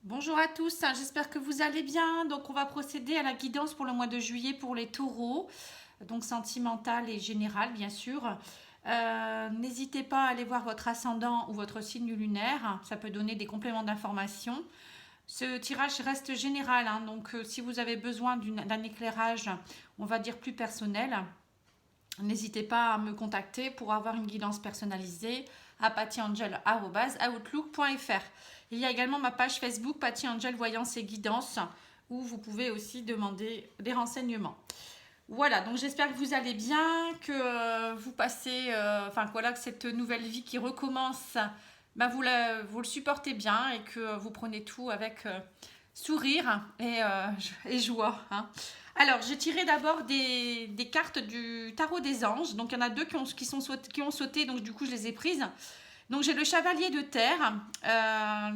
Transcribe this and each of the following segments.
Bonjour à tous, j'espère que vous allez bien. Donc on va procéder à la guidance pour le mois de juillet pour les taureaux, donc sentimental et général bien sûr. N'hésitez pas à aller voir votre ascendant ou votre signe lunaire, ça peut donner des compléments d'information. Ce tirage reste général, hein, donc si vous avez besoin d'un éclairage, on va dire plus personnel, n'hésitez pas à me contacter pour avoir une guidance personnalisée à pattyangel@outlook.fr. Il y a également ma page Facebook Patty Angel Voyance et Guidance où vous pouvez aussi demander des renseignements. Voilà, donc j'espère que vous allez bien, que vous passez, enfin voilà, que cette nouvelle vie qui recommence, bah, vous le supportez bien et que vous prenez tout avec sourire et joie, hein. Alors, j'ai tiré d'abord des cartes du tarot des anges. Donc, il y en a deux qui ont sauté, donc du coup, je les ai prises. Donc, j'ai le chevalier de terre.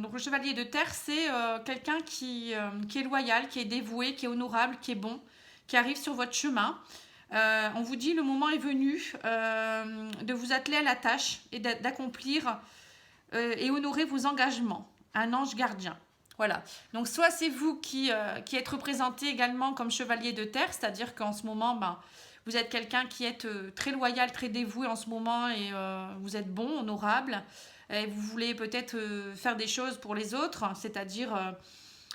Donc, le chevalier de terre, c'est quelqu'un qui est loyal, qui est dévoué, qui est honorable, qui est bon, qui arrive sur votre chemin. On vous dit le moment est venu de vous atteler à la tâche et d'accomplir et honorer vos engagements. Un ange gardien. Voilà. Donc soit c'est vous qui êtes représenté également comme chevalier de terre, c'est-à-dire qu'en ce moment, ben, vous êtes quelqu'un qui est très loyal, très dévoué en ce moment et vous êtes bon, honorable. Et vous voulez peut-être faire des choses pour les autres, c'est-à-dire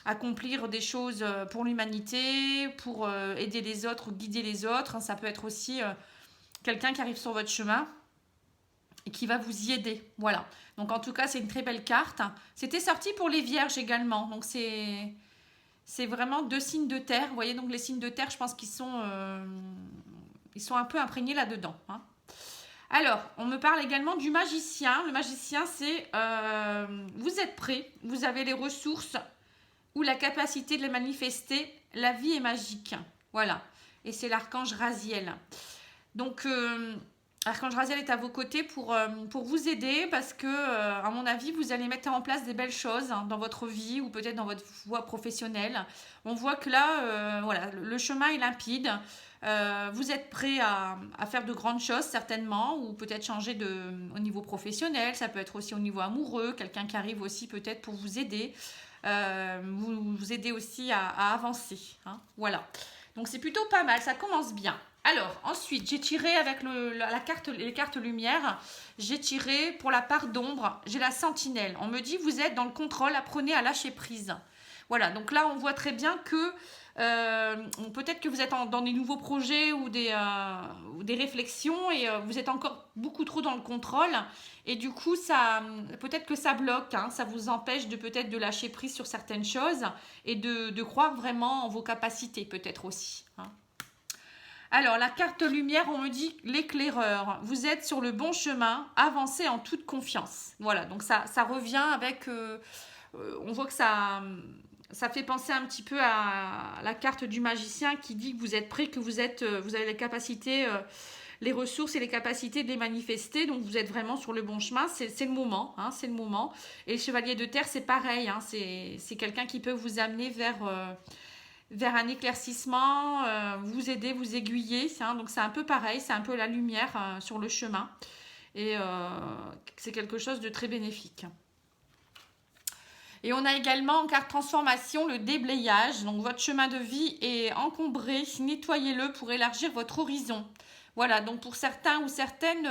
accomplir des choses pour l'humanité, pour aider les autres, guider les autres. Ça peut être aussi quelqu'un qui arrive sur votre chemin et qui va vous y aider. Voilà. Donc en tout cas, c'est une très belle carte. C'était sorti pour les vierges également. Donc c'est vraiment deux signes de terre. Vous voyez, donc les signes de terre, je pense ils sont un peu imprégnés là-dedans, hein. Alors, on me parle également du magicien. Le magicien, c'est vous êtes prêt, vous avez les ressources ou la capacité de les manifester. La vie est magique. Voilà. Et c'est l'archange Raziel. Donc, Archange Raziel est à vos côtés pour vous aider parce que, à mon avis, vous allez mettre en place des belles choses, hein, dans votre vie ou peut-être dans votre voie professionnelle. On voit que là, voilà, le chemin est limpide. Vous êtes prêt à faire de grandes choses certainement ou peut-être changer au niveau professionnel. Ça peut être aussi au niveau amoureux, quelqu'un qui arrive aussi peut-être pour vous aider. Vous aider aussi à avancer, hein. Voilà. Donc c'est plutôt pas mal, ça commence bien. Alors, ensuite, j'ai tiré avec les cartes lumière, j'ai tiré pour la part d'ombre, j'ai la sentinelle. On me dit, vous êtes dans le contrôle, apprenez à lâcher prise. Voilà, donc là, on voit très bien que peut-être que vous êtes dans des nouveaux projets ou des réflexions et vous êtes encore beaucoup trop dans le contrôle. Et du coup, peut-être que ça bloque, hein, ça vous empêche de peut-être de lâcher prise sur certaines choses et de croire vraiment en vos capacités, peut-être aussi, hein. Alors, la carte lumière, on me dit l'éclaireur. Vous êtes sur le bon chemin, avancez en toute confiance. Voilà, donc ça revient avec. On voit que ça fait penser un petit peu à la carte du magicien qui dit que vous êtes prêt, que vous avez les capacités, les ressources et les capacités de les manifester. Donc, vous êtes vraiment sur le bon chemin. C'est le moment, hein, c'est le moment. Et le chevalier de terre, c'est pareil, hein, c'est quelqu'un qui peut vous amener vers un éclaircissement, vous aider, vous aiguiller, hein. Donc c'est un peu pareil, c'est un peu la lumière sur le chemin. Et c'est quelque chose de très bénéfique. Et on a également en carte transformation le déblayage. Donc votre chemin de vie est encombré, nettoyez-le pour élargir votre horizon. Voilà, donc pour certains ou certaines,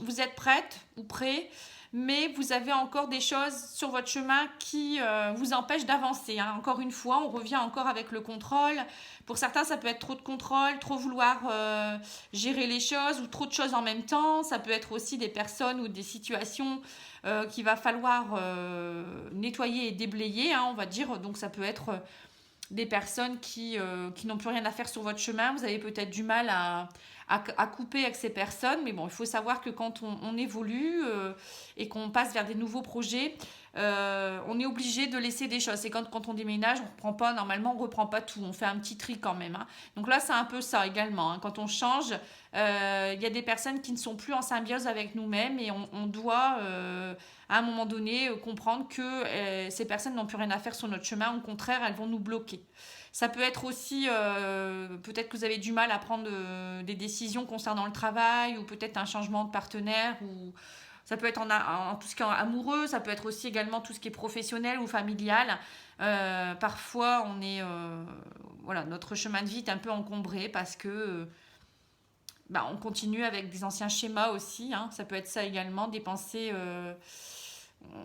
vous êtes prêtes ou prêts, mais vous avez encore des choses sur votre chemin qui vous empêchent d'avancer, hein. Encore une fois, on revient encore avec le contrôle. Pour certains, ça peut être trop de contrôle, trop vouloir gérer les choses ou trop de choses en même temps. Ça peut être aussi des personnes ou des situations qu'il va falloir nettoyer et déblayer, hein, on va dire. Donc ça peut être des personnes qui n'ont plus rien à faire sur votre chemin. Vous avez peut-être du mal à couper avec ces personnes. Mais bon, il faut savoir que quand on évolue et qu'on passe vers des nouveaux projets, on est obligé de laisser des choses. C'est quand on déménage, on reprend pas, normalement, on reprend pas tout. On fait un petit tri quand même, hein. Donc là, c'est un peu ça également, hein. Quand on change, y a des personnes qui ne sont plus en symbiose avec nous-mêmes et on doit, à un moment donné, comprendre que ces personnes n'ont plus rien à faire sur notre chemin. Au contraire, elles vont nous bloquer. Ça peut être aussi, peut-être que vous avez du mal à prendre des décisions concernant le travail ou peut-être un changement de partenaire Ça peut être en tout ce qui est amoureux, ça peut être aussi également tout ce qui est professionnel ou familial. Parfois, voilà, notre chemin de vie est un peu encombré parce que on continue avec des anciens schémas aussi. Hein. Ça peut être ça également, des pensées.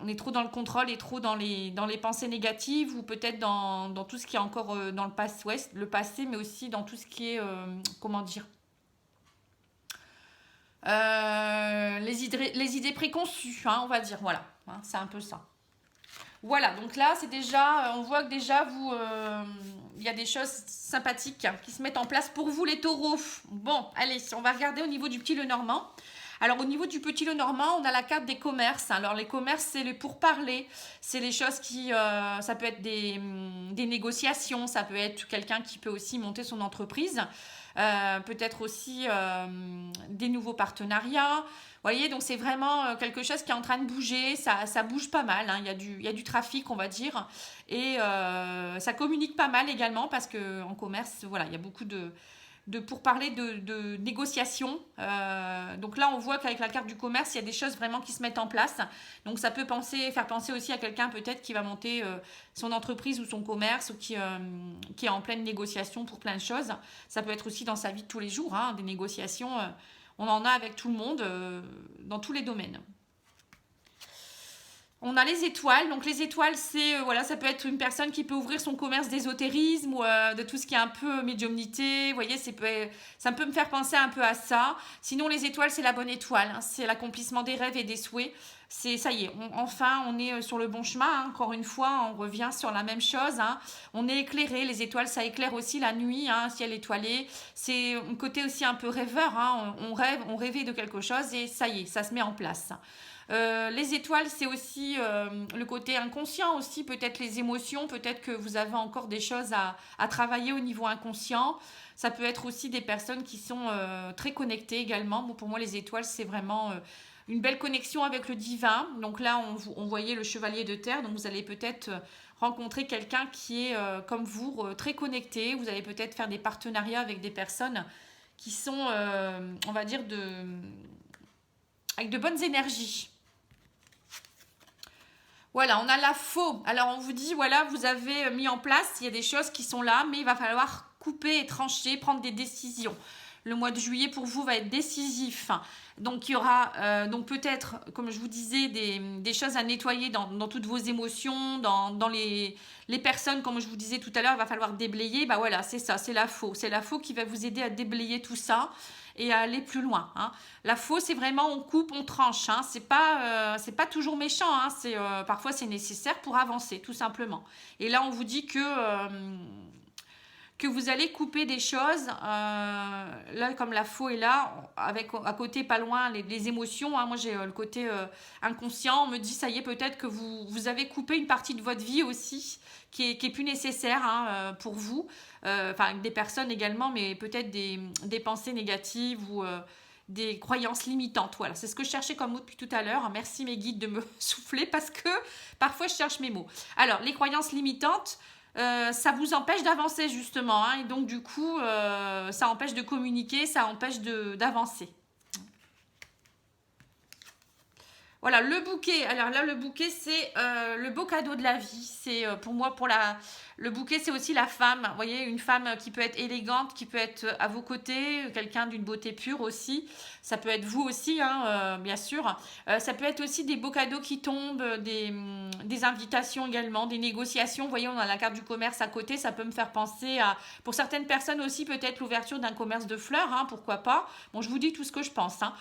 On est trop dans le contrôle et trop dans les pensées négatives ou peut-être dans tout ce qui est encore dans le passé, mais aussi dans tout ce qui est, comment dire, les idées préconçues, hein, on va dire, voilà, hein, c'est un peu ça. Voilà, donc là, c'est déjà, on voit que déjà, il y a des choses sympathiques qui se mettent en place pour vous, les taureaux. Bon, allez, on va regarder au niveau du petit Lenormand. Alors, au niveau du petit Lenormand, on a la carte des commerces. Alors, les commerces, c'est les pourparlers. C'est les choses qui, ça peut être des négociations, ça peut être quelqu'un qui peut aussi monter son entreprise. Peut-être aussi des nouveaux partenariats. Vous voyez, donc c'est vraiment quelque chose qui est en train de bouger, ça bouge pas mal, hein. Il y a du trafic, on va dire, et ça communique pas mal également parce qu'en commerce, voilà, il y a beaucoup pour parler de négociations. Donc là, on voit qu'avec la carte du commerce, il y a des choses vraiment qui se mettent en place. Donc ça peut faire penser aussi à quelqu'un peut-être qui va monter son entreprise ou son commerce ou qui est en pleine négociation pour plein de choses. Ça peut être aussi dans sa vie de tous les jours, hein, des négociations. On en a avec tout le monde, dans tous les domaines. On a les étoiles. Donc les étoiles, c'est voilà, ça peut être une personne qui peut ouvrir son commerce d'ésotérisme ou de tout ce qui est un peu médiumnité. Vous voyez, ça peut me faire penser un peu à ça. Sinon, les étoiles, c'est la bonne étoile. Hein. C'est l'accomplissement des rêves et des souhaits. Ça y est, enfin, on est sur le bon chemin. Hein. Encore une fois, on revient sur la même chose. Hein. On est éclairé. Les étoiles, ça éclaire aussi la nuit, hein, ciel étoilé. C'est un côté aussi un peu rêveur. Hein. On rêvait de quelque chose et ça y est, ça se met en place. Les étoiles, c'est aussi le côté inconscient aussi, peut-être les émotions, peut-être que vous avez encore des choses à travailler au niveau inconscient. Ça peut être aussi des personnes qui sont très connectées également. Bon, pour moi, les étoiles, c'est vraiment une belle connexion avec le divin. Donc là, on voyait le chevalier de terre, donc vous allez peut-être rencontrer quelqu'un qui est comme vous, très connecté. Vous allez peut-être faire des partenariats avec des personnes qui sont, on va dire, avec de bonnes énergies. Voilà, on a la faux. Alors, on vous dit, voilà, vous avez mis en place, il y a des choses qui sont là, mais il va falloir couper et trancher, prendre des décisions. Le mois de juillet, pour vous, va être décisif. Donc, il y aura donc peut-être, comme je vous disais, des choses à nettoyer dans toutes vos émotions, dans les personnes, comme je vous disais tout à l'heure, il va falloir déblayer. Bah voilà, c'est ça, c'est la faux. C'est la faux qui va vous aider à déblayer tout ça et à aller plus loin. Hein. La faux, c'est vraiment on coupe, on tranche. Hein. C'est pas toujours méchant. Hein. Parfois, c'est nécessaire pour avancer, tout simplement. Et là, on vous dit que vous allez couper des choses. Là, comme la faux est là, avec à côté, pas loin, les émotions. Hein. Moi, j'ai le côté inconscient. On me dit, ça y est, peut-être que vous avez coupé une partie de votre vie aussi, qui est plus nécessaire hein, pour vous. Enfin, des personnes également, mais peut-être des pensées négatives ou des croyances limitantes. Voilà, c'est ce que je cherchais comme mot depuis tout à l'heure. Merci mes guides de me souffler parce que parfois, je cherche mes mots. Alors, les croyances limitantes, ça vous empêche d'avancer justement. Hein, et donc, du coup, ça empêche de communiquer, ça empêche d'avancer. Voilà, le bouquet. Alors là, le bouquet, c'est le beau cadeau de la vie. C'est pour moi, le bouquet, c'est aussi la femme. Vous voyez, une femme qui peut être élégante, qui peut être à vos côtés, quelqu'un d'une beauté pure aussi. Ça peut être vous aussi, hein, bien sûr. Ça peut être aussi des beaux cadeaux qui tombent, des invitations également, des négociations. Vous voyez, on a la carte du commerce à côté. Ça peut me faire penser à, pour certaines personnes aussi, peut-être l'ouverture d'un commerce de fleurs. Hein, pourquoi pas. Bon, je vous dis tout ce que je pense. Hein.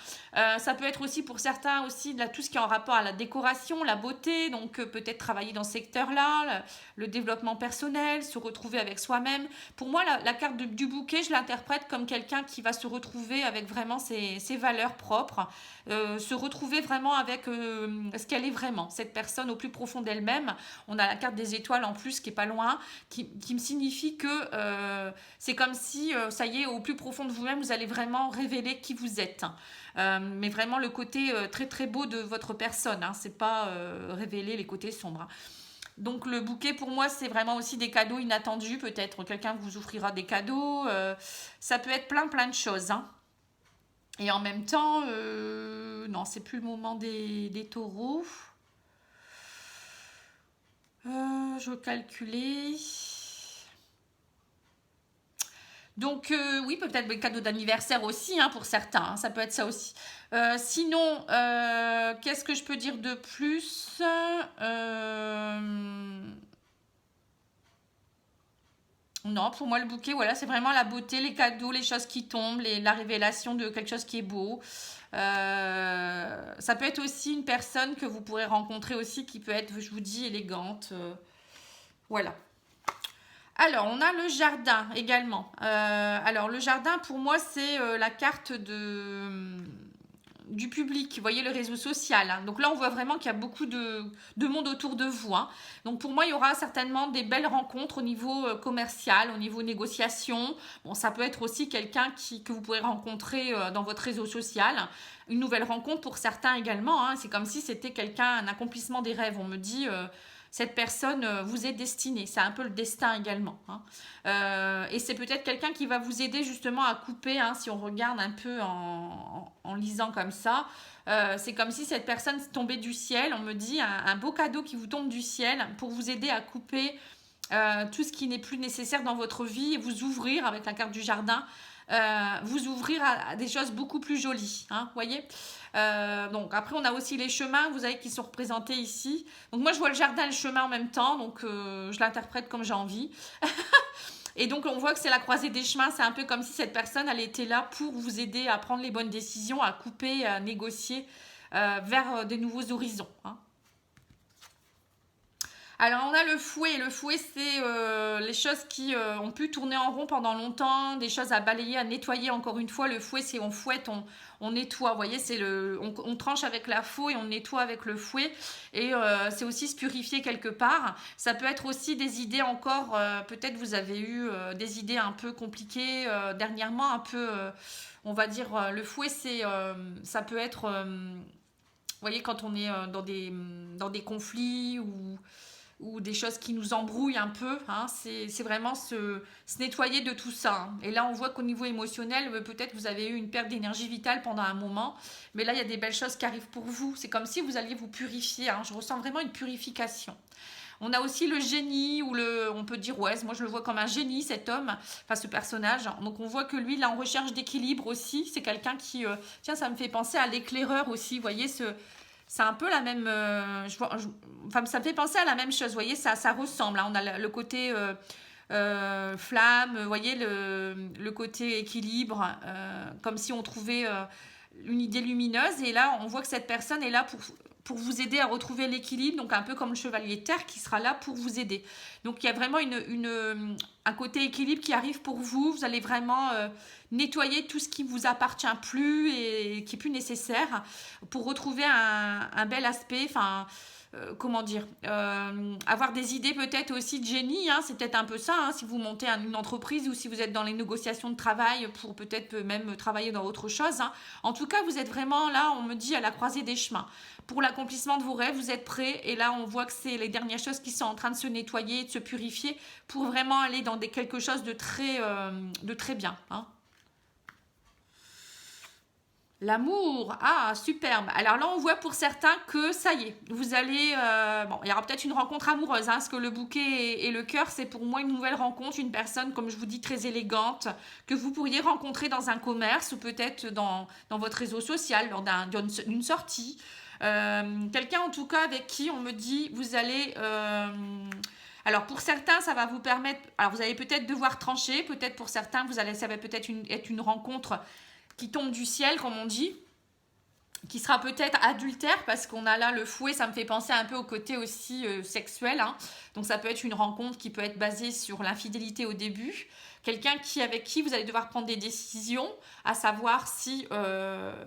Ça peut être aussi pour certains aussi tout ce qui est en rapport à la décoration, la beauté. Donc, peut-être travailler dans ce secteur-là, le développement personnel, se retrouver avec soi-même. Pour moi, la carte du bouquet, je l'interprète comme quelqu'un qui va se retrouver avec vraiment ses valeurs propres, se retrouver vraiment avec ce qu'elle est vraiment, cette personne au plus profond d'elle-même. On a la carte des étoiles en plus qui est pas loin, qui me signifie que c'est comme si, ça y est, au plus profond de vous-même, vous allez vraiment révéler qui vous êtes. Mais vraiment le côté très très beau de votre personne, hein, c'est pas révéler les côtés sombres. Hein. Donc le bouquet pour moi c'est vraiment aussi des cadeaux inattendus, peut-être quelqu'un vous offrira des cadeaux, ça peut être plein de choses. Hein. Et en même temps, non, c'est plus le moment des taureaux. Je veux calculer. Donc oui, peut-être le cadeau d'anniversaire aussi, hein, pour certains, hein, ça peut être ça aussi. Sinon, qu'est-ce que je peux dire de plus? Non, pour moi, le bouquet, voilà, c'est vraiment la beauté, les cadeaux, les choses qui tombent, la révélation de quelque chose qui est beau. Ça peut être aussi une personne que vous pourrez rencontrer aussi, qui peut être, je vous dis, élégante. Voilà. Alors, on a le jardin également. Alors, le jardin, pour moi, c'est la carte du public. Vous voyez, le réseau social, hein. Donc là, on voit vraiment qu'il y a beaucoup de monde autour de vous, hein. Donc pour moi, il y aura certainement des belles rencontres au niveau commercial, au niveau négociation. Bon, ça peut être aussi quelqu'un que vous pourrez rencontrer dans votre réseau social. Une nouvelle rencontre pour certains également, hein. C'est comme si c'était quelqu'un, un accomplissement des rêves. On me dit... cette personne vous est destinée. C'est un peu le destin également, hein. Et c'est peut-être quelqu'un qui va vous aider justement à couper, hein, si on regarde un peu en lisant comme ça. C'est comme si cette personne tombait du ciel. On me dit un beau cadeau qui vous tombe du ciel pour vous aider à couper tout ce qui n'est plus nécessaire dans votre vie et vous ouvrir avec la carte du jardin. Vous ouvrir à des choses beaucoup plus jolies, hein, voyez. Donc après on a aussi les chemins, vous savez, qui sont représentés ici. Donc moi je vois le jardin et le chemin en même temps, donc je l'interprète comme j'ai envie. Et donc on voit que c'est la croisée des chemins, c'est un peu comme si cette personne elle était là pour vous aider à prendre les bonnes décisions, à couper, à négocier vers des nouveaux horizons, hein. Alors on a le fouet. Le fouet, c'est les choses qui ont pu tourner en rond pendant longtemps, des choses à balayer, à nettoyer. Encore une fois, le fouet, c'est on fouette, on nettoie. Vous voyez, c'est on tranche avec la faux et on nettoie avec le fouet. Et c'est aussi se purifier quelque part. Ça peut être aussi des idées encore. Peut-être vous avez eu des idées un peu compliquées dernièrement, un peu, on va dire, le fouet, ça peut être, vous voyez, quand on est dans des conflits ou des choses qui nous embrouillent un peu, hein, c'est vraiment se nettoyer de tout ça, hein. Et là, on voit qu'au niveau émotionnel, peut-être vous avez eu une perte d'énergie vitale pendant un moment, mais là, il y a des belles choses qui arrivent pour vous. C'est comme si vous alliez vous purifier, hein. Je ressens vraiment une purification. On a aussi le génie, on peut dire, ouais, moi je le vois comme un génie, cet homme, enfin ce personnage. Donc on voit que lui, il est en recherche d'équilibre aussi. C'est quelqu'un qui, tiens, ça me fait penser à l'éclaireur aussi, vous voyez, c'est un peu la même. Enfin, ça me fait penser à la même chose. Vous voyez, ça ressemble, hein. On a le côté flamme, vous voyez, le côté équilibre, comme si on trouvait une idée lumineuse. Et là, on voit que cette personne est là pour vous aider à retrouver l'équilibre, donc un peu comme le chevalier de terre qui sera là pour vous aider. Donc il y a vraiment un côté équilibre qui arrive pour vous. Vous allez vraiment nettoyer tout ce qui ne vous appartient plus et qui n'est plus nécessaire pour retrouver un bel aspect, enfin... comment dire, avoir des idées peut-être aussi de génie, hein, c'est peut-être un peu ça, hein, si vous montez une entreprise ou si vous êtes dans les négociations de travail pour peut-être même travailler dans autre chose, hein. En tout cas, vous êtes vraiment là, on me dit, à la croisée des chemins. Pour l'accomplissement de vos rêves, vous êtes prêts et là, on voit que c'est les dernières choses qui sont en train de se nettoyer, de se purifier pour vraiment aller dans quelque chose de très bien, hein. L'amour, ah superbe. Alors là on voit pour certains que ça y est, vous allez, bon il y aura peut-être une rencontre amoureuse, hein, parce que le bouquet et le cœur c'est pour moi une nouvelle rencontre, une personne comme je vous dis très élégante, que vous pourriez rencontrer dans un commerce ou peut-être dans votre réseau social, lors d'une sortie. Quelqu'un en tout cas avec qui on me dit vous allez... alors pour certains, ça va vous permettre... Alors vous allez peut-être devoir trancher, peut-être pour certains, ça va peut-être être une rencontre qui tombe du ciel, comme on dit, qui sera peut-être adultère, parce qu'on a là le fouet, ça me fait penser un peu au côté aussi sexuel, hein. Donc ça peut être une rencontre qui peut être basée sur l'infidélité au début, quelqu'un avec qui vous allez devoir prendre des décisions, à savoir si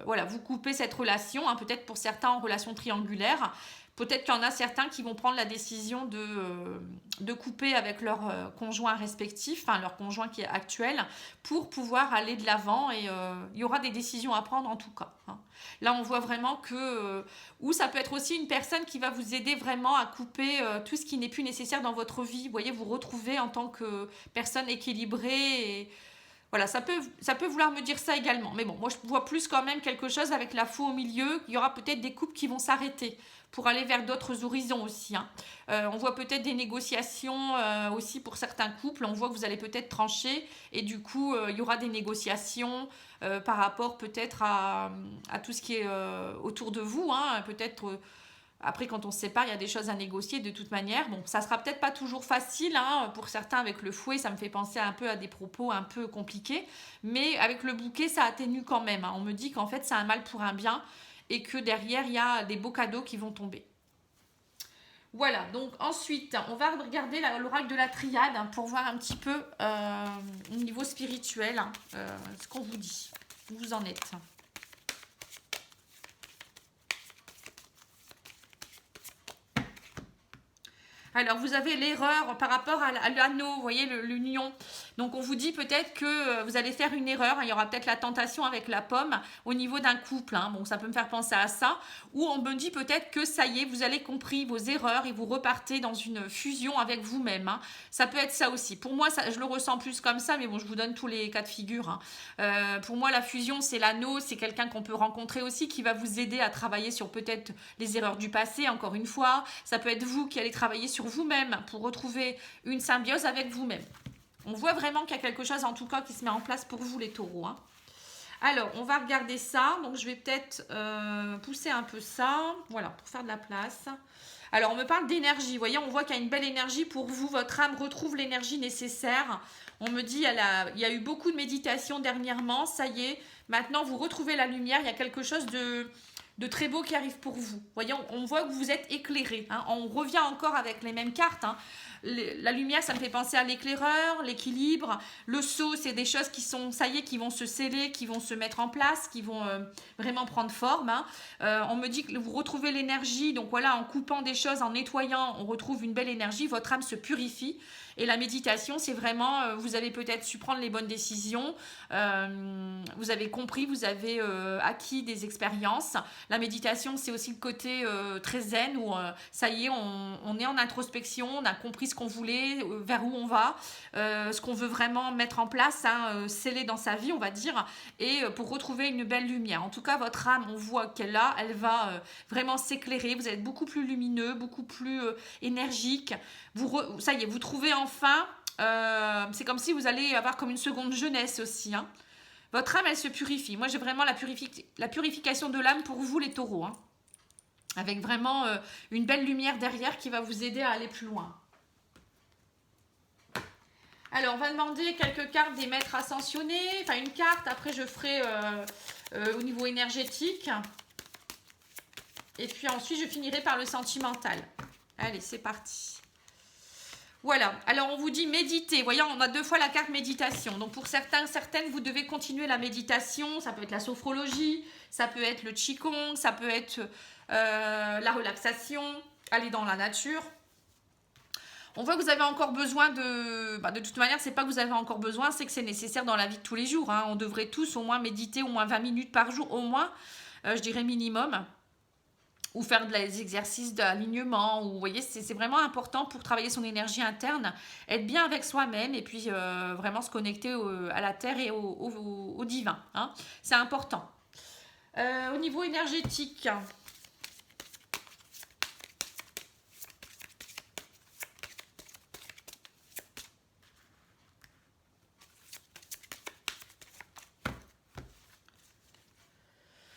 voilà, vous coupez cette relation, hein, peut-être pour certains en relation triangulaire. Peut-être qu'il y en a certains qui vont prendre la décision de couper avec leur conjoint respectif, enfin leur conjoint qui est actuel, pour pouvoir aller de l'avant et il y aura des décisions à prendre en tout cas, hein. Là, on voit vraiment que... ou ça peut être aussi une personne qui va vous aider vraiment à couper tout ce qui n'est plus nécessaire dans votre vie. Vous voyez, vous retrouvez en tant que personne équilibrée et Voilà, ça peut vouloir me dire ça également. Mais bon, moi je vois plus quand même quelque chose avec la faux au milieu. Il y aura peut-être des couples qui vont s'arrêter pour aller vers d'autres horizons aussi, hein. On voit peut-être des négociations aussi pour certains couples. On voit que vous allez peut-être trancher et du coup, il y aura des négociations par rapport peut-être à tout ce qui est autour de vous, hein. Peut-être après, quand on se sépare, il y a des choses à négocier de toute manière. Bon, ça sera peut-être pas toujours facile, hein. Pour certains, avec le fouet, ça me fait penser un peu à des propos un peu compliqués. Mais avec le bouquet, ça atténue quand même, hein. On me dit qu'en fait, c'est un mal pour un bien et que derrière, il y a des beaux cadeaux qui vont tomber. Voilà, donc ensuite, on va regarder l'oracle de la triade, hein, pour voir un petit peu au niveau spirituel, hein, ce qu'on vous dit, où vous en êtes. Alors, vous avez l'erreur par rapport à l'anneau, vous voyez, l'union. Donc, on vous dit peut-être que vous allez faire une erreur. Il y aura peut-être la tentation avec la pomme au niveau d'un couple, hein. Bon, ça peut me faire penser à ça. Ou on me dit peut-être que ça y est, vous avez compris vos erreurs et vous repartez dans une fusion avec vous-même, hein. Ça peut être ça aussi. Pour moi, ça, je le ressens plus comme ça, mais bon, je vous donne tous les cas de figure, hein. Pour moi, la fusion, c'est l'anneau. C'est quelqu'un qu'on peut rencontrer aussi qui va vous aider à travailler sur peut-être les erreurs du passé, encore une fois. Ça peut être vous qui allez travailler sur vous-même pour retrouver une symbiose avec vous-même. On voit vraiment qu'il y a quelque chose en tout cas qui se met en place pour vous les taureaux, hein. Alors, on va regarder ça. Donc, je vais peut-être pousser un peu ça. Voilà, pour faire de la place. Alors, on me parle d'énergie. Vous voyez, on voit qu'il y a une belle énergie pour vous. Votre âme retrouve l'énergie nécessaire. On me dit, il y a eu beaucoup de méditation dernièrement. Ça y est, maintenant, vous retrouvez la lumière. Il y a quelque chose de très beau qui arrive pour vous. Voyez, on voit que vous êtes éclairé, hein. On revient encore avec les mêmes cartes, hein. La lumière, ça me fait penser à l'éclaireur, l'équilibre. Le sceau, c'est des choses qui sont, ça y est, qui vont se sceller, qui vont se mettre en place, qui vont vraiment prendre forme, hein. On me dit que vous retrouvez l'énergie. Donc voilà, en coupant des choses, en nettoyant, on retrouve une belle énergie. Votre âme se purifie. Et la méditation, c'est vraiment, vous avez peut-être su prendre les bonnes décisions, vous avez compris, vous avez acquis des expériences. La méditation, c'est aussi le côté très zen où ça y est, on est en introspection, on a compris ce qu'on voulait, vers où on va, ce qu'on veut vraiment mettre en place, hein, sceller dans sa vie, on va dire, et pour retrouver une belle lumière. En tout cas, votre âme, on voit qu'elle là, elle va vraiment s'éclairer. Vous êtes beaucoup plus lumineux, beaucoup plus énergique. Ça y est, vous trouvez enfin, c'est comme si vous allez avoir comme une seconde jeunesse aussi, hein. Votre âme, elle se purifie. Moi, j'ai vraiment la purification de l'âme pour vous, les taureaux, hein. Avec vraiment une belle lumière derrière qui va vous aider à aller plus loin. Alors, on va demander quelques cartes des maîtres ascensionnés. Enfin, une carte. Après, je ferai au niveau énergétique. Et puis ensuite, je finirai par le sentimental. Allez, c'est parti. Voilà, alors on vous dit méditer. Voyez, on a 2 fois la carte méditation. Donc pour certains, certaines, vous devez continuer la méditation. Ça peut être la sophrologie, ça peut être le qigong, ça peut être la relaxation, aller dans la nature. On voit que vous avez encore besoin de toute manière, c'est pas que vous avez encore besoin, c'est que c'est nécessaire dans la vie de tous les jours, hein. On devrait tous au moins méditer au moins 20 minutes par jour, au moins, je dirais minimum. Ou faire des exercices d'alignement, ou vous voyez, c'est vraiment important pour travailler son énergie interne, être bien avec soi-même et puis vraiment se connecter à la terre et au divin, hein. C'est important. Au niveau énergétique,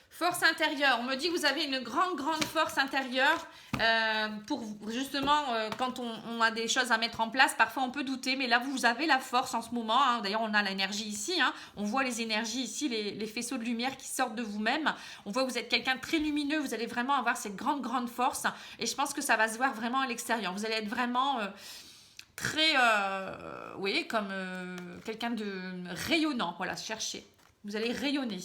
force intérieure, on me dit que vous avez une grande force intérieure pour justement quand on a des choses à mettre en place, parfois on peut douter, mais là vous avez la force en ce moment, hein. D'ailleurs on a l'énergie ici, hein. On voit les énergies ici, les faisceaux de lumière qui sortent de vous-même. On voit que vous êtes quelqu'un de très lumineux, vous allez vraiment avoir cette grande force et je pense que ça va se voir vraiment à l'extérieur. Vous allez être vraiment très, oui, comme quelqu'un de rayonnant, voilà, cherchez. Vous allez rayonner.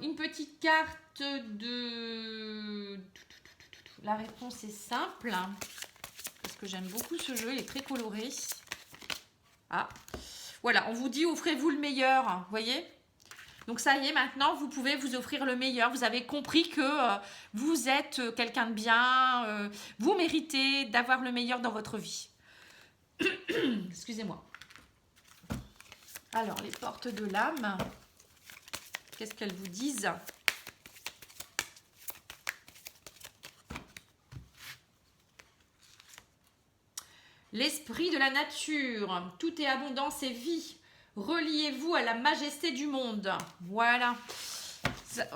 Une petite carte de... La réponse est simple, parce que j'aime beaucoup ce jeu, il est très coloré. Ah, voilà, on vous dit offrez-vous le meilleur, vous voyez. Donc ça y est, maintenant, vous pouvez vous offrir le meilleur. Vous avez compris que vous êtes quelqu'un de bien, vous méritez d'avoir le meilleur dans votre vie. Excusez-moi. Alors, les portes de l'âme, qu'est-ce qu'elles vous disent? L'esprit de la nature, tout est abondance et vie. Reliez-vous à la majesté du monde. Voilà.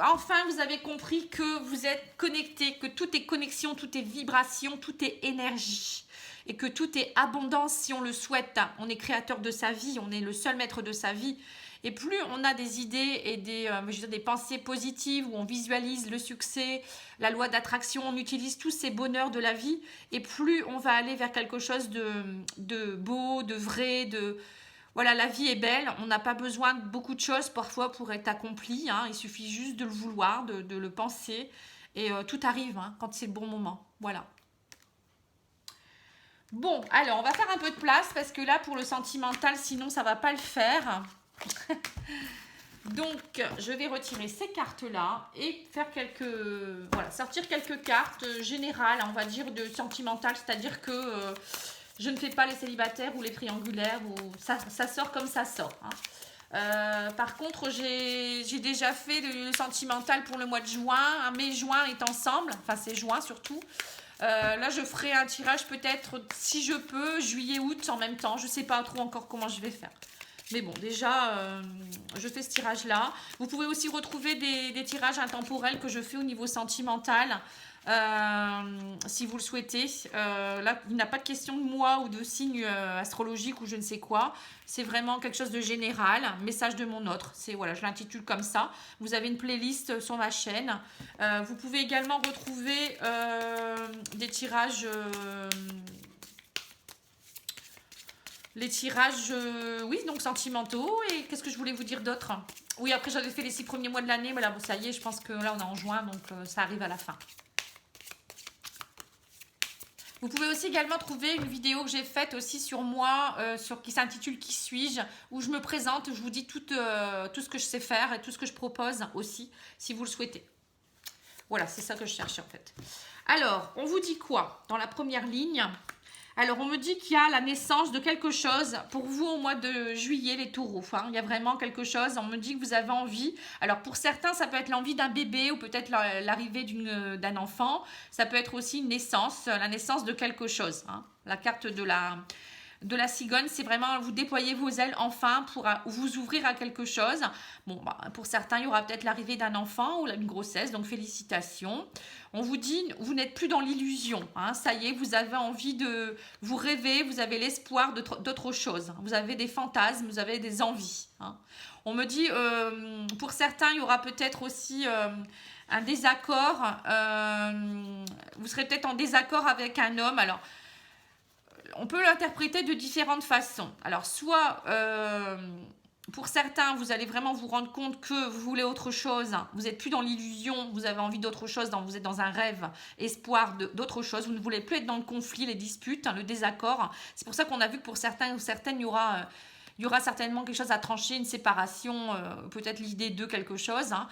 Enfin, vous avez compris que vous êtes connecté, que tout est connexion, tout est vibration, tout est énergie. Et que tout est abondance si on le souhaite. On est créateur de sa vie, on est le seul maître de sa vie. Et plus on a des idées et des pensées positives où on visualise le succès, la loi d'attraction, on utilise tous ces bonheurs de la vie, et plus on va aller vers quelque chose de beau, de vrai, Voilà, la vie est belle, on n'a pas besoin de beaucoup de choses parfois pour être accompli, hein. Il suffit juste de le vouloir, de le penser, et tout arrive hein, quand c'est le bon moment. Voilà. Bon, alors on va faire un peu de place parce que là pour le sentimental, sinon ça va pas le faire. Donc je vais retirer ces cartes là et faire sortir quelques cartes générales, on va dire de sentimental, c'est-à-dire que je ne fais pas les célibataires ou les triangulaires, ou ça sort comme ça sort hein. Par contre j'ai déjà fait le sentimental pour le mois de juin, mai juin est ensemble, enfin c'est juin surtout. Là je ferai un tirage peut-être si je peux juillet août en même temps, je sais pas trop encore comment je vais faire. Mais bon, déjà, je fais ce tirage-là. Vous pouvez aussi retrouver des tirages intemporels que je fais au niveau sentimental, si vous le souhaitez. Là, il n'y a pas de question de mois ou de signe astrologique ou je ne sais quoi. C'est vraiment quelque chose de général, message de mon autre. Voilà, je l'intitule comme ça. Vous avez une playlist sur ma chaîne. Vous pouvez également retrouver des tirages... les tirages, oui, donc sentimentaux. Et qu'est-ce que je voulais vous dire d'autre? Oui, après j'avais fait les 6 premiers mois de l'année, mais là, bon, ça y est, je pense que là, on est en juin, donc ça arrive à la fin. Vous pouvez aussi également trouver une vidéo que j'ai faite aussi sur moi, qui s'intitule « Qui suis-je ?» où je me présente, je vous dis tout ce que je sais faire et tout ce que je propose aussi, si vous le souhaitez. Voilà, c'est ça que je cherchais en fait. Alors, on vous dit quoi dans la première ligne? Alors, on me dit qu'il y a la naissance de quelque chose pour vous au mois de juillet, les taureaux. Enfin, il y a vraiment quelque chose. On me dit que vous avez envie. Alors, pour certains, ça peut être l'envie d'un bébé ou peut-être l'arrivée d'un enfant. Ça peut être aussi une naissance, la naissance de quelque chose. Hein. La carte de la cigogne, c'est vraiment vous déployer vos ailes enfin pour vous ouvrir à quelque chose. Bon, pour certains, il y aura peut-être l'arrivée d'un enfant ou une grossesse, donc félicitations. On vous dit, vous n'êtes plus dans l'illusion. Hein, ça y est, vous avez envie de... Vous rêvez, vous avez l'espoir d'autre chose. Vous avez des fantasmes, vous avez des envies. Hein. On me dit, pour certains, il y aura peut-être aussi... un désaccord, vous serez peut-être en désaccord avec un homme. Alors, on peut l'interpréter de différentes façons. Alors, soit pour certains, vous allez vraiment vous rendre compte que vous voulez autre chose. Vous n'êtes plus dans l'illusion, vous avez envie d'autre chose, vous êtes dans un rêve, espoir d'autre chose. Vous ne voulez plus être dans le conflit, les disputes, le désaccord. C'est pour ça qu'on a vu que pour certains ou certaines, il y aura certainement quelque chose à trancher, une séparation, peut-être l'idée de quelque chose. Hein.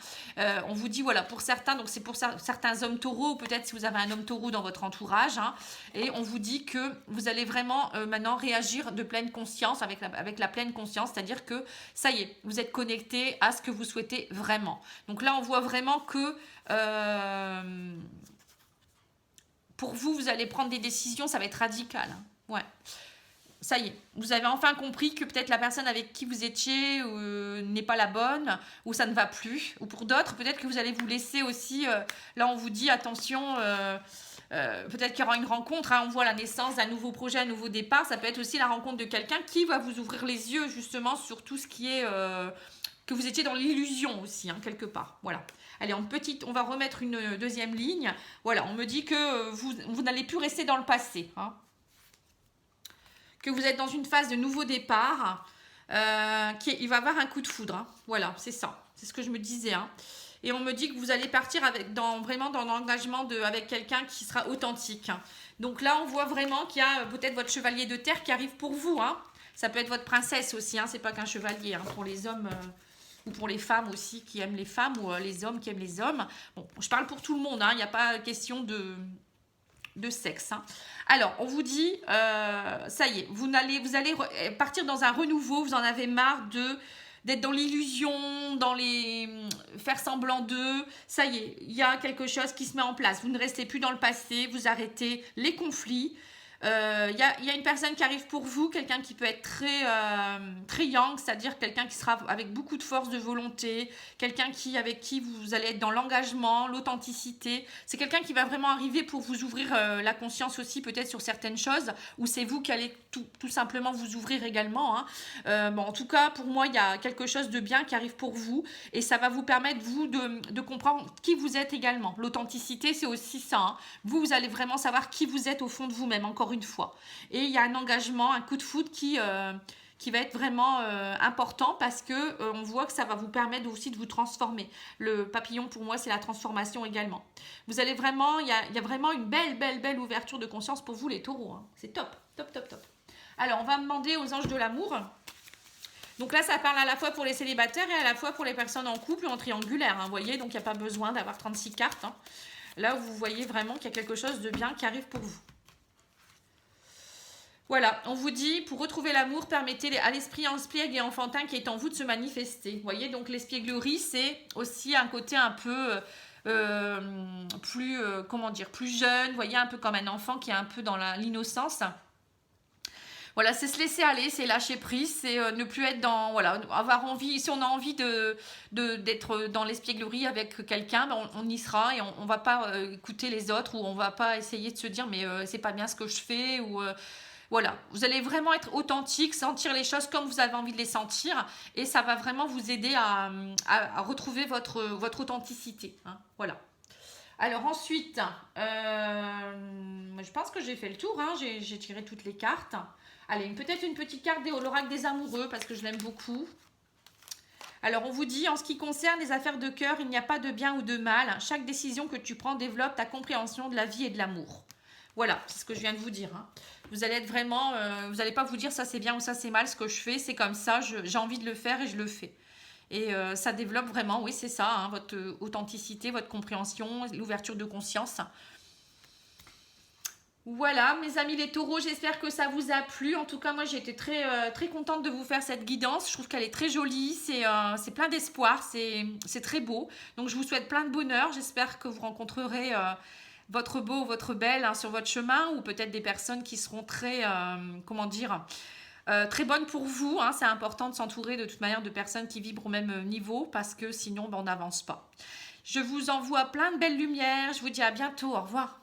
On vous dit, voilà, pour certains, donc c'est pour certains hommes taureaux, ou peut-être si vous avez un homme taureau dans votre entourage, hein, et on vous dit que vous allez vraiment maintenant réagir de pleine conscience, avec la pleine conscience, c'est-à-dire que ça y est, vous êtes connecté à ce que vous souhaitez vraiment. Donc là, on voit vraiment que... pour vous, vous allez prendre des décisions, ça va être radical. Hein. Ouais. Ça y est, vous avez enfin compris que peut-être la personne avec qui vous étiez n'est pas la bonne, ou ça ne va plus. Ou pour d'autres, peut-être que vous allez vous laisser aussi... là, on vous dit, attention, peut-être qu'il y aura une rencontre. Hein, on voit la naissance d'un nouveau projet, un nouveau départ. Ça peut être aussi la rencontre de quelqu'un qui va vous ouvrir les yeux, justement, sur tout ce qui est... que vous étiez dans l'illusion aussi, hein, quelque part. Voilà. Allez, on va remettre une deuxième ligne. Voilà, on me dit que vous n'allez plus rester dans le passé, hein. Que vous êtes dans une phase de nouveau départ, il va y avoir un coup de foudre. Hein. Voilà, c'est ça. C'est ce que je me disais. Hein. Et on me dit que vous allez partir vraiment dans l'engagement avec quelqu'un qui sera authentique. Hein. Donc là, on voit vraiment qu'il y a peut-être votre chevalier de terre qui arrive pour vous. Hein. Ça peut être votre princesse aussi. Hein. C'est pas qu'un chevalier. Hein. Pour les hommes... ou pour les femmes aussi qui aiment les femmes, ou les hommes qui aiment les hommes. Bon, je parle pour tout le monde. Hein. Il n'y a pas question de sexe. Hein. Alors, on vous dit, ça y est, vous allez partir dans un renouveau, vous en avez marre d'être dans l'illusion, dans les faire semblant d'eux. Ça y est, il y a quelque chose qui se met en place. Vous ne restez plus dans le passé, vous arrêtez les conflits. Il y a une personne qui arrive pour vous, quelqu'un qui peut être très yang, c'est-à-dire quelqu'un qui sera avec beaucoup de force de volonté, quelqu'un avec qui vous allez être dans l'engagement, l'authenticité. C'est quelqu'un qui va vraiment arriver pour vous ouvrir la conscience aussi peut-être sur certaines choses, ou c'est vous qui allez tout simplement vous ouvrir également. Hein. Bon, en tout cas, pour moi, il y a quelque chose de bien qui arrive pour vous, et ça va vous permettre, vous, de comprendre qui vous êtes également. L'authenticité, c'est aussi ça. Hein. Vous allez vraiment savoir qui vous êtes au fond de vous-même, encore une fois. Et il y a un engagement, un coup de foudre qui va être vraiment important parce que on voit que ça va vous permettre aussi de vous transformer. Le papillon, pour moi, c'est la transformation également. Vous allez vraiment, il y a vraiment une belle ouverture de conscience pour vous, les taureaux. Hein. C'est top. Alors, on va demander aux anges de l'amour. Donc là, ça parle à la fois pour les célibataires et à la fois pour les personnes en couple ou en triangulaire. Hein, vous voyez, donc il n'y a pas besoin d'avoir 36 cartes. Hein. Là, vous voyez vraiment qu'il y a quelque chose de bien qui arrive pour vous. Voilà, on vous dit, pour retrouver l'amour, permettez à l'esprit espiègle et enfantin qui est en vous de se manifester. Vous voyez, donc l'espièglerie, c'est aussi un côté un peu plus jeune. Vous voyez, un peu comme un enfant qui est un peu dans l'innocence. Voilà, c'est se laisser aller, c'est lâcher prise, c'est ne plus être dans, voilà, avoir envie, si on a envie d'être dans l'espièglerie avec quelqu'un, ben on y sera et on va pas écouter les autres ou on va pas essayer de se dire mais c'est pas bien ce que je fais ou... voilà, vous allez vraiment être authentique, sentir les choses comme vous avez envie de les sentir et ça va vraiment vous aider à retrouver votre authenticité. Hein, voilà. Alors ensuite, je pense que j'ai fait le tour, hein, j'ai tiré toutes les cartes. Allez, peut-être une petite carte de l'oracle des amoureux parce que je l'aime beaucoup. Alors on vous dit, en ce qui concerne les affaires de cœur, il n'y a pas de bien ou de mal. Chaque décision que tu prends développe ta compréhension de la vie et de l'amour. Voilà, c'est ce que je viens de vous dire. Hein. Vous allez être vraiment, vous n'allez pas vous dire ça c'est bien ou ça c'est mal ce que je fais, c'est comme ça, j'ai envie de le faire et je le fais. Et ça développe vraiment, oui c'est ça, hein, votre authenticité, votre compréhension, l'ouverture de conscience. Voilà mes amis les taureaux, j'espère que ça vous a plu. En tout cas moi j'ai été très contente de vous faire cette guidance. Je trouve qu'elle est très jolie, c'est plein d'espoir, c'est très beau. Donc je vous souhaite plein de bonheur, j'espère que vous rencontrerez... votre beau ou votre belle hein, sur votre chemin ou peut-être des personnes qui seront très, très bonnes pour vous. Hein. C'est important de s'entourer de toute manière de personnes qui vibrent au même niveau parce que sinon on n'avance pas. Je vous envoie plein de belles lumières. Je vous dis à bientôt. Au revoir.